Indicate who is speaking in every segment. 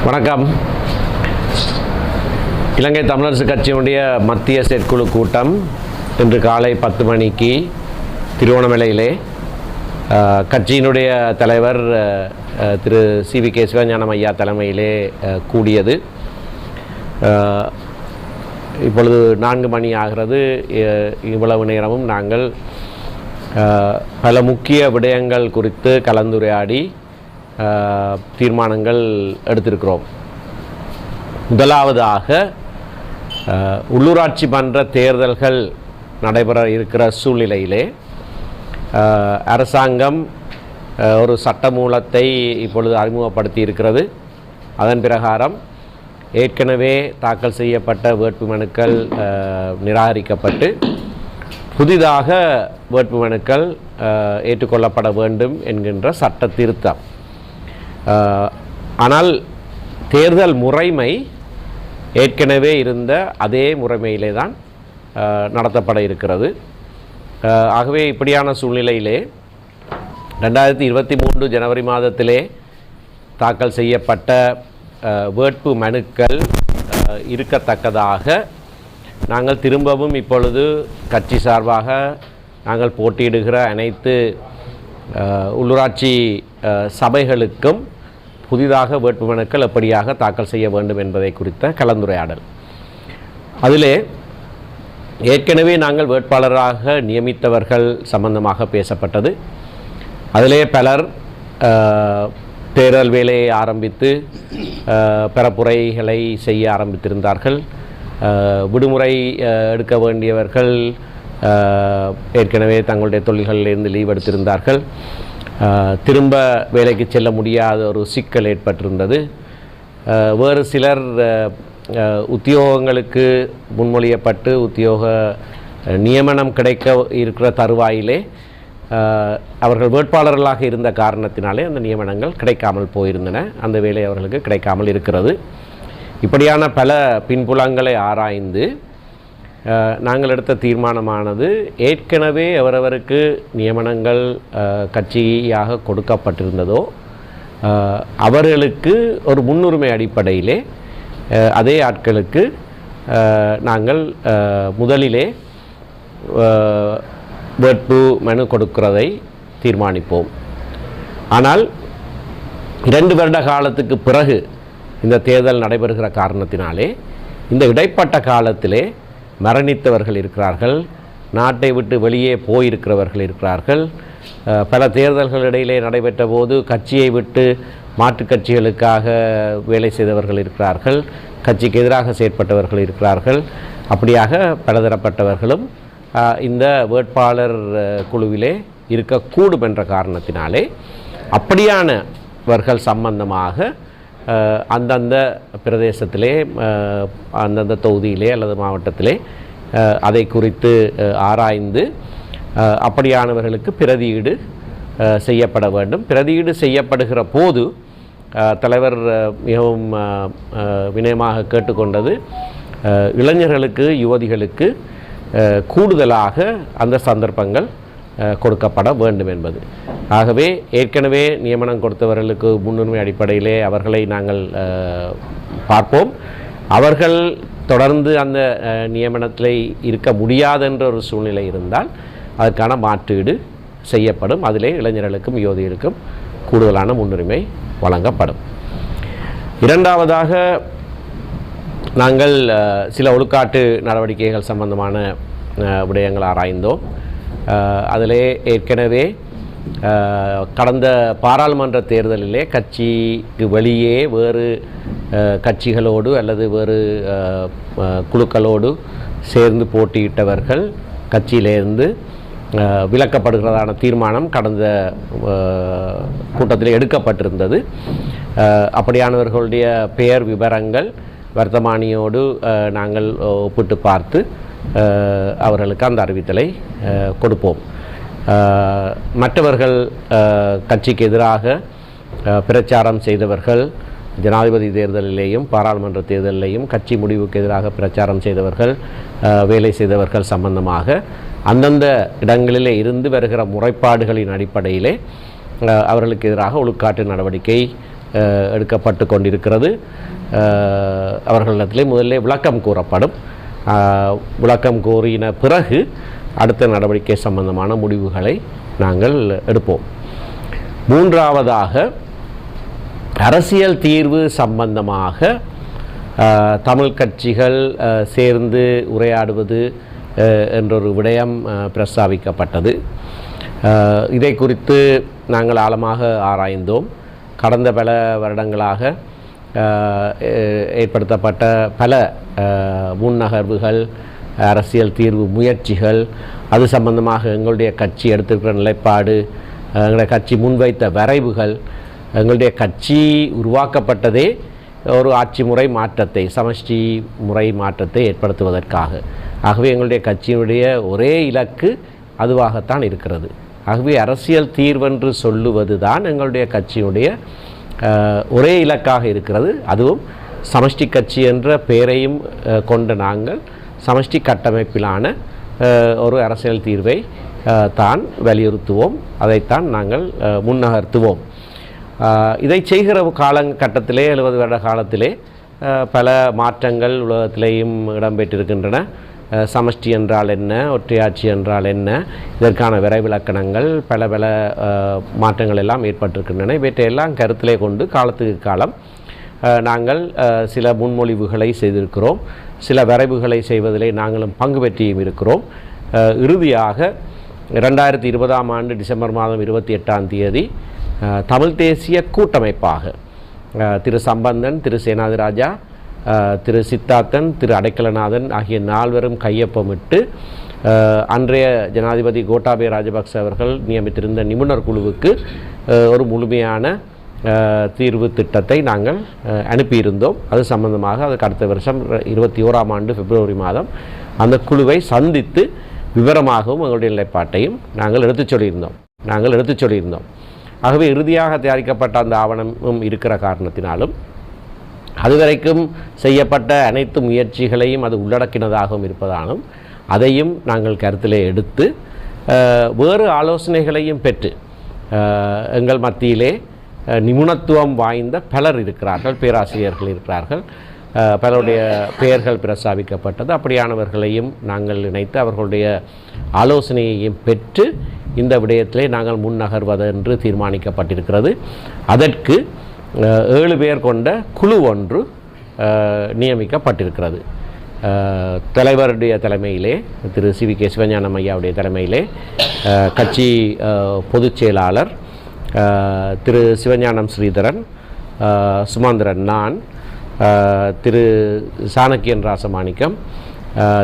Speaker 1: வணக்கம். இலங்கை தமிழரசு கட்சியினுடைய மத்திய செயற்குழு கூட்டம் இன்று காலை 10 மணிக்கு திருவோணமலையிலே கட்சியினுடைய தலைவர் திரு CVK சிவஞானம் ஐயா தலைமையிலே கூடியது. இப்பொழுது 4 மணி ஆகிறது. இவ்வளவு நேரமும் நாங்கள் பல முக்கிய விடயங்கள் குறித்து கலந்துரையாடி தீர்மானங்கள் எடுத்திருக்கிறோம். முதலாவதாக உள்ளூராட்சி மன்ற தேர்தல்கள் நடைபெற இருக்கிற சூழ்நிலையிலே அரசாங்கம் ஒரு சட்டமூலத்தை இப்பொழுது அறிமுகப்படுத்தி இருக்கிறது. அதன் பிரகாரம் ஏற்கனவே தாக்கல் செய்யப்பட்ட வேட்புமனுக்கள் நிராகரிக்கப்பட்டு புதிதாக வேட்புமனுக்கள் ஏற்றுக்கொள்ளப்பட வேண்டும் என்கின்ற சட்ட திருத்தம். ஆனால் தேர்தல் முறைமை ஏற்கனவே இருந்த அதே முறைமையிலே தான் நடத்தப்பட இருக்கிறது. ஆகவே இப்படியான சூழ்நிலையிலே 2023 ஜனவரி மாதத்திலே தாக்கல் செய்யப்பட்ட வேட்பு மனுக்கள் இருக்கத்தக்கதாக நாங்கள் திரும்பவும் இப்பொழுது கட்சி சார்பாக நாங்கள் போட்டியிடுகிற அனைத்து உள்ளூராட்சி சபைகளுக்கும் புதிதாக வேட்புமனுக்கள் எப்படியாக தாக்கல் செய்ய வேண்டும் என்பதை குறித்த கலந்துரையாடல். அதிலே ஏற்கனவே நாங்கள் வேட்பாளராக நியமித்தவர்கள் சம்பந்தமாக பேசப்பட்டது. அதிலே பலர் தேர்தல் வேலையை ஆரம்பித்து பரப்புரைகளை செய்ய ஆரம்பித்திருந்தார்கள். விடுமுறை எடுக்க வேண்டியவர்கள் ஏற்கனவே தங்களுடைய தொழில்களிலிருந்து லீவ் எடுத்திருந்தார்கள். திரும்ப வேலைக்கு செல்ல முடியாத ஒரு சிக்கல் ஏற்பட்டிருந்தது. வேறு சிலர் உத்தியோகங்களுக்கு முன்மொழியப்பட்டு உத்தியோக நியமனம் கிடைக்க இருக்கிற தருவாயிலே அவர்கள் வேட்பாளர்களாக இருந்த காரணத்தினாலே அந்த நியமனங்கள் கிடைக்காமல் போயிருந்தன. அந்த வேலை அவர்களுக்கு கிடைக்காமல் இருக்கிறது. இப்படியான பல பின்புலங்களை ஆராய்ந்து நாங்கள் எடுத்த தீர்மானமானது ஏற்கனவே அவரவருக்கு நியமனங்கள் கட்சியாக கொடுக்கப்பட்டிருந்ததோ அவர்களுக்கு ஒரு முன்னுரிமை அடிப்படையிலே அதே ஆட்களுக்கு நாங்கள் முதலிலே வேட்பு மனு கொடுக்கிறதை தீர்மானிப்போம். ஆனால் 2 வருட காலத்துக்கு பிறகு இந்த தேர்தல் நடைபெறுகிற காரணத்தினாலே இந்த இடைப்பட்ட காலத்திலே மரணித்தவர்கள் இருக்கிறார்கள், நாட்டை விட்டு வெளியே போயிருக்கிறவர்கள் இருக்கிறார்கள். பல தேர்தல்கள் இடையிலே நடைபெற்ற போது கட்சியை விட்டு மாற்றுக் கட்சிகளுக்காக வேலை செய்தவர்கள் இருக்கிறார்கள், கட்சிக்கு எதிராக செயற்பட்டவர்கள் இருக்கிறார்கள். அப்படியாக பலதரப்பட்டவர்களும் இந்த வேட்பாளர் குழுவிலே இருக்கக்கூடும் என்ற காரணத்தினாலே அப்படியானவர்கள் சம்பந்தமாக அந்தந்த பிரதேசத்திலே அந்தந்த தொகுதியிலே அல்லது மாவட்டத்திலே அதை குறித்து ஆராய்ந்து அப்படியானவர்களுக்கு பிரதியீடு செய்யப்பட வேண்டும். பிரதியீடு செய்யப்படுகிற போது தலைவர் மிகவும் வினயமாக கேட்டுக்கொண்டது இளைஞர்களுக்கு யுவதிகளுக்கு கூடுதலாக அந்த சந்தர்ப்பங்கள் கொடுக்கப்பட வேண்டும் என்பது. ஆகவே ஏற்கனவே நியமனம் கொடுத்தவர்களுக்கு முன்னுரிமை அடிப்படையிலே அவர்களை நாங்கள் பார்ப்போம். அவர்கள் தொடர்ந்து அந்த நியமனத்தில் இருக்க முடியாதென்ற ஒரு சூழ்நிலை இருந்தால் அதற்கான மாற்றீடு செய்யப்படும். அதிலே இளைஞர்களுக்கும் யுவதிகளுக்கும் கூடுதலான முன்னுரிமை வழங்கப்படும். இரண்டாவதாக நாங்கள் சில ஒழுக்காட்டு நடவடிக்கைகள் சம்பந்தமான விடயங்கள் ஆராய்ந்தோம். அதிலே ஏற்கனவே கடந்த பாராளுமன்ற தேர்தலிலே கட்சிக்கு வெளியே வேறு கட்சிகளோடு அல்லது வேறு குழுக்களோடு சேர்ந்து போட்டியிட்டவர்கள் கட்சியிலிருந்து விலக்கப்படுகிறதான தீர்மானம் கடந்த கூட்டத்தில் எடுக்கப்பட்டிருந்தது. அப்படியானவர்களுடைய பெயர் விவரங்கள் வர்த்தமானியோடு நாங்கள் ஒப்பிட்டு பார்த்து அவர்களுக்கு அந்த அறிவித்தலை கொடுப்போம். மற்றவர்கள் கட்சிக்கு எதிராக பிரச்சாரம் செய்தவர்கள், ஜனாதிபதி தேர்தலிலேயும் பாராளுமன்ற தேர்தலிலேயும் கட்சி முடிவுக்கு எதிராக பிரச்சாரம் செய்தவர்கள், வேலை செய்தவர்கள் சம்பந்தமாக அந்தந்த இடங்களிலே இருந்து வருகிற முறைப்பாடுகளின் அடிப்படையிலே அவர்களுக்கு எதிராக ஒழுக்காட்டு நடவடிக்கை எடுக்கப்பட்டு கொண்டிருக்கிறது. அவர்களிடத்திலே முதலில் விளக்கம் கூறப்படும். விளக்கம் கோரின பிறகு அடுத்த நடவடிக்கை சம்பந்தமான முடிவுகளை நாங்கள் எடுப்போம். மூன்றாவதாக, அரசியல் தீர்வு சம்பந்தமாக தமிழ் கட்சிகள் சேர்ந்து உரையாடுவது என்றொரு விடயம் பிரஸ்தாபிக்கப்பட்டது. இதை குறித்து நாங்கள் ஆழமாக ஆராய்ந்தோம். கடந்த பல வருடங்களாக ஏற்படுத்தப்பட்ட பல முன்னகர்வுகள், அரசியல் தீர்வு முயற்சிகள், அது சம்பந்தமாக எங்களுடைய கட்சி எடுத்திருக்கிற நிலைப்பாடு, எங்களுடைய கட்சி முன்வைத்த வரைவுகள், எங்களுடைய கட்சி உருவாக்கப்பட்டதே ஒரு ஆட்சி முறை மாற்றத்தை, சமஷ்டி முறை மாற்றத்தை ஏற்படுத்துவதற்காக. ஆகவே எங்களுடைய கட்சியினுடைய ஒரே இலக்கு அதுவாகத்தான் இருக்கிறது. ஆகவே அரசியல் தீர்வென்று சொல்லுவது தான் எங்களுடைய கட்சியினுடைய ஒரே இலக்காக இருக்கிறது. அதுவும் சமஷ்டி கட்சி என்ற பெயரையும் கொண்ட நாங்கள் சமஷ்டி கட்டமைப்பிலான ஒரு அரசியல் தீர்வை தான் வலியுறுத்துவோம். அதைத்தான் நாங்கள் முன்னகர்த்துவோம். இதை செய்கிற காலகட்டத்திலே 70 வருட காலத்திலே பல மாற்றங்கள் உலகத்திலேயும் இடம்பெற்றிருக்கின்றன. சமஷ்டி என்றால் என்ன, ஒற்றையாட்சி என்றால் என்ன, இதற்கான விரைவிலக்கணங்கள் பல பல மாற்றங்கள் எல்லாம் ஏற்பட்டிருக்கின்றன. இவற்றையெல்லாம் கருத்திலே கொண்டு காலத்துக்கு காலம் நாங்கள் சில முன்மொழிவுகளை செய்திருக்கிறோம். சில வரைவுகளை செய்வதிலே நாங்களும் பங்கு பெற்றியும் இருக்கிறோம். இறுதியாக 2020ஆம் ஆண்டு டிசம்பர் மாதம் 28ஆம் தேதி தமிழ் தேசிய கூட்டமைப்பாக திரு சம்பந்தன், திரு சேனாதிராஜா, திரு சித்தார்த்தன், திரு அடைக்கலநாதன் ஆகிய 4 பேரும் கையொப்பமிட்டு அன்றைய ஜனாதிபதி கோட்டாபய ராஜபக்ச அவர்கள் நியமித்திருந்த நிபுணர் குழுவுக்கு ஒரு முழுமையான தீர்வு திட்டத்தை நாங்கள் அனுப்பியிருந்தோம். அது சம்பந்தமாக அதுக்கு அடுத்த வருஷம் 21ஆம் ஆண்டு பிப்ரவரி மாதம் அந்த குழுவை சந்தித்து விவரமாகவும் எங்களுடைய நிலைப்பாட்டையும் நாங்கள் எடுத்துச் சொல்லியிருந்தோம். ஆகவே இறுதியாக தயாரிக்கப்பட்ட அந்த ஆவணமும் இருக்கிற காரணத்தினாலும் அதுவரைக்கும் செய்யப்பட்ட அனைத்து முயற்சிகளையும் அது உள்ளடக்கினதாகவும் இருப்பதாலும் அதையும் நாங்கள் கருத்திலே எடுத்து வேறு ஆலோசனைகளையும் பெற்று எங்கள் மத்தியிலே நிபுணத்துவம் வாய்ந்த பலர் இருக்கிறார்கள், பேராசிரியர்கள் இருக்கிறார்கள். பலருடைய பெயர்கள் பிரஸ்தாபிக்கப்பட்டது. அப்படியானவர்களையும் நாங்கள் இணைத்து அவர்களுடைய ஆலோசனையையும் பெற்று இந்த விடயத்திலே நாங்கள் முன்னகர்வதென்று தீர்மானிக்கப்பட்டிருக்கிறது. அதற்கு 7 பேர் கொண்ட குழு ஒன்று நியமிக்கப்பட்டிருக்கிறது. தலைவருடைய தலைமையிலே, திரு CVK சிவஞானம் ஐயாவுடைய தலைமையிலே கட்சி பொதுச் செயலாளர் திரு சிவஞானம் ஸ்ரீதரன், சுமந்திரன், நான், திரு சாணக்கியன் ராசமாணிக்கம்,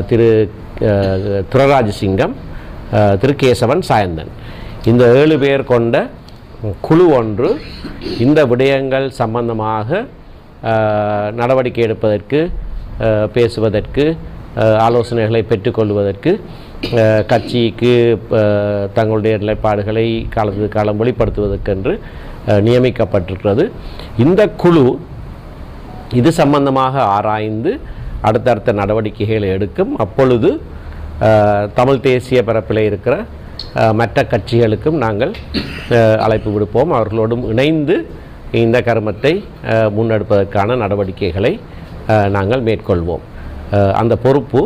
Speaker 1: திரு துரராஜசிங்கம், திரு கேசவன் சாயந்தன், இந்த 7 பேர் கொண்ட குழு ஒன்று இந்த விடயங்கள் சம்பந்தமாக நடவடிக்கை எடுப்பதற்கு, பேசுவதற்கு, ஆலோசனைகளை பெற்றுக்கொள்வதற்கு, கட்சிக்கு தங்களுடைய நிலைப்பாடுகளை காலத்துக்கு காலம் வெளிப்படுத்துவதற்கென்று நியமிக்கப்பட்டிருக்கிறது. இந்த குழு இது சம்பந்தமாக ஆராய்ந்து அடுத்தடுத்த நடவடிக்கைகளை எடுக்கும். அப்பொழுது தமிழ் தேசிய பரப்பில் இருக்கிற மற்ற கட்சிகளுக்கும் நாங்கள் அழைப்பு விடுப்போம். அவர்களோடும் இணைந்து இந்த கருமத்தை முன்னெடுப்பதற்கான நடவடிக்கைகளை நாங்கள் மேற்கொள்வோம். அந்த பொறுப்பு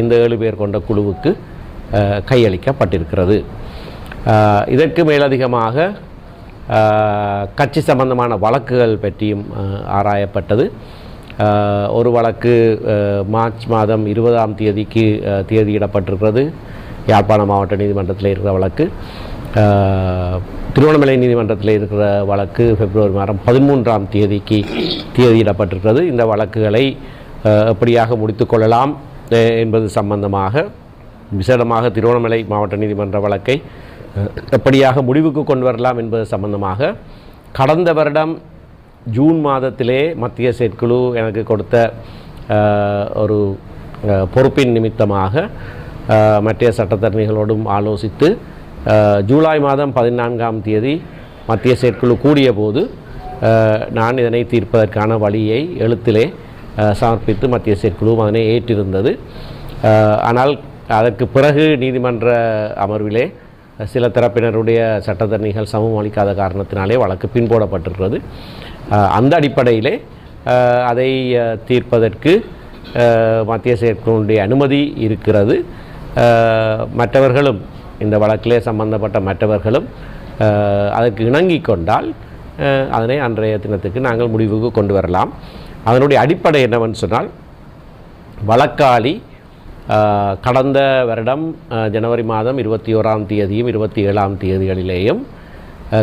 Speaker 1: இந்த 7 பேர் கொண்ட குழுவுக்கு கையளிக்கப்பட்டிருக்கிறது. இதற்கு மேலதிகமாக கட்சி சம்பந்தமான வழக்குகள் பற்றியும் ஆராயப்பட்டது. ஒரு வழக்கு மார்ச் மாதம் 20ஆம் தேதிக்கு தேதியிடப்பட்டிருக்கிறது. யாழ்ப்பாண மாவட்ட நீதிமன்றத்தில் இருக்கிற வழக்கு. திருவண்ணாமலை நீதிமன்றத்தில் இருக்கிற வழக்கு பிப்ரவரி மாதம் 13ஆம் தேதிக்கு தேதியிடப்பட்டிருக்கிறது. இந்த வழக்குகளை எப்படியாக முடித்துக்கொள்ளலாம் என்பது சம்பந்தமாக, விசேடமாக திருவண்ணாமலை மாவட்ட நீதிமன்ற வழக்கை எப்படியாக முடிவுக்கு கொண்டு வரலாம் என்பது சம்பந்தமாக கடந்த வருடம் ஜூன் மாதத்திலே மத்திய செயற்குழு எனக்கு கொடுத்த ஒரு பொறுப்பின் நிமித்தமாக மத்திய சட்டத்தரணிகளோடும் ஆலோசித்து ஜூலை மாதம் 14ஆம் தேதி மத்திய செயற்குழு கூடிய போது நான் இதனை தீர்ப்பதற்கான வழியை எழுத்திலே சமர்ப்பித்து மத்திய செயற்குழு அதனை ஏற்றிருந்தது. ஆனால் அதற்கு பிறகு நீதிமன்ற அமர்விலே சில தரப்பினருடைய சட்டத்தரணிகள் சமம் அளிக்காத காரணத்தினாலே வழக்கு பின்போடப்பட்டிருக்கிறது. அந்த அடிப்படையிலே அதை தீர்ப்பதற்கு மத்திய செயற்குழுவினுடைய அனுமதி இருக்கிறது. மற்றவர்களும் இந்த வழக்கிலே சம்பந்தப்பட்ட மற்றவர்களும் அதற்கு இணங்கிக் கொண்டால் அதனை அன்றைய தினத்துக்கு நாங்கள் முடிவுக்கு கொண்டு வரலாம். அதனுடைய அடிப்படை என்னவென்று சொன்னால், வழக்காளி கடந்த வருடம் ஜனவரி மாதம் 21ஆம் தேதியும் 27ஆம் தேதிகளிலேயும்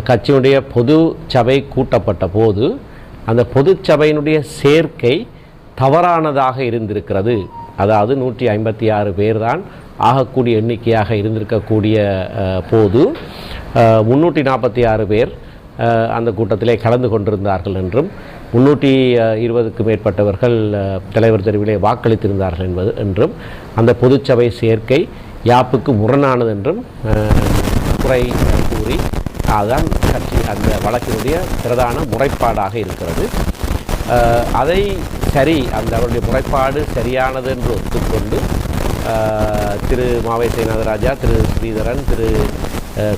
Speaker 1: கட்சியினுடைய பொது சபை கூட்டப்பட்ட போது அந்த பொது சபையினுடைய சேர்க்கை தவறானதாக இருந்திருக்கிறது. அதாவது 156 பேர் தான் ஆகக்கூடிய எண்ணிக்கையாக இருந்திருக்கக்கூடிய போது 346 பேர் அந்த கூட்டத்திலே கலந்து கொண்டிருந்தார்கள் என்றும் 320க்கும் மேற்பட்டவர்கள் தலைவர் தெரிவிலே வாக்களித்திருந்தார்கள் என்றும் அந்த பொதுச்சபை சேர்க்கை யாப்புக்கு முரணானது என்றும் குறை கூறி அதுதான் கட்சி அந்த வழக்கினுடைய பிரதான முறைப்பாடாக இருக்கிறது. அதை சரி அந்த அவருடைய முறைப்பாடு சரியானது என்று ஒத்துக்கொண்டு திரு மாவை சேனாதராஜா, திரு ஸ்ரீதரன், திரு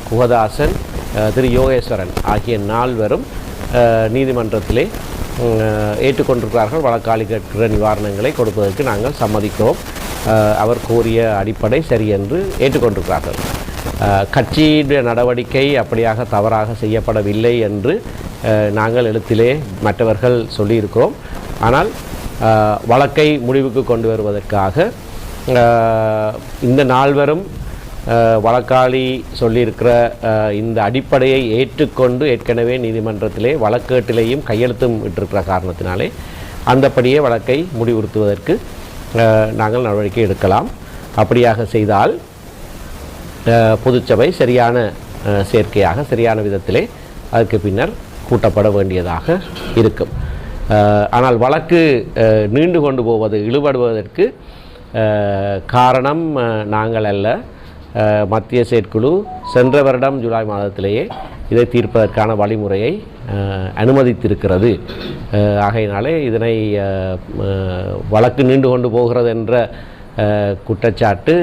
Speaker 1: குகதாசன், திரு யோகேஸ்வரன் ஆகிய 4 பேரும் நீதிமன்றத்திலே ஏற்றுக்கொண்டிருக்கிறார்கள். வழக்காளி கேட்கிற நிவாரணங்களை கொடுப்பதற்கு நாங்கள் சம்மதிக்கிறோம், அவர் கோரிய அடிப்படை சரி என்று ஏற்றுக்கொண்டிருக்கிறார்கள். கட்சியுடைய நடவடிக்கை அப்படியாக தவறாக செய்யப்படவில்லை என்று நாங்கள் எழுத்திலே மற்றவர்கள் சொல்லியிருக்கிறோம். ஆனால் வழக்கை முடிவுக்கு கொண்டு வருவதற்காக இந்த 4 பேரும் வழக்காளி சொல்லியிருக்கிற இந்த அடிப்படையை ஏற்றுக்கொண்டு ஏற்கனவே நீதிமன்றத்திலே வழக்கேட்டிலேயும் கையெழுத்தும் விட்டிருக்கிற காரணத்தினாலே அந்தப்படியே வழக்கை முடிவுறுத்துவதற்கு நாங்கள் நடவடிக்கை எடுக்கலாம். அப்படியாக செய்தால் பொதுச்சபை சரியான சேர்க்கையாக சரியான விதத்திலே அதற்கு பின்னர் கூட்டப்பட வேண்டியதாக இருக்கும். ஆனால் வழக்கு நீண்டு கொண்டு போவது இழுபடுவதற்கு காரணம் நாங்கள் அல்ல. மத்திய செயற்குழு சென்ற வருடம் ஜூலை மாதத்திலேயே இதை தீர்ப்பதற்கான வழிமுறையை அனுமதித்திருக்கிறது. ஆகையினாலே இதனை வழக்கு நீண்டு கொண்டு போகிறது என்ற குற்றச்சாட்டு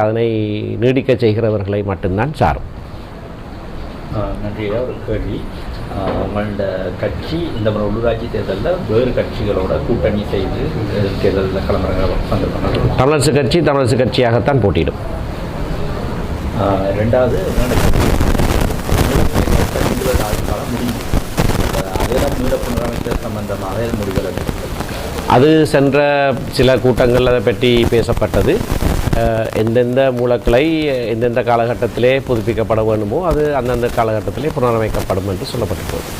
Speaker 1: அதனை நீடிக்க செய்கிறவர்களை மட்டும்தான் சாரும்.
Speaker 2: நன்றியா. ஒரு கேள்வி, உங்களோட கட்சி இந்த முறை உள்ளூராட்சி தேர்தலில் வேறு கட்சிகளோட கூட்டணி செய்து தேர்தலில் கிளம்புற சந்தர்ப்பங்கள்?
Speaker 1: தமிழரசு கட்சியாகத்தான் போட்டியிடும்.
Speaker 2: ரெண்டாவது, காலம் முடியும், அதெல்லாம் மீள புனரமைக்க சம்பந்தமாக முடிவுகள்
Speaker 1: அது சென்ற சில கூட்டங்கள் அதை பற்றி பேசப்பட்டது. எந்தெந்த மூலக்களை எந்தெந்த காலகட்டத்திலே புதுப்பிக்கப்பட வேண்டுமோ அது அந்தந்த காலகட்டத்திலே புனரமைக்கப்படும் என்று சொல்லப்பட்டிருக்கிறது.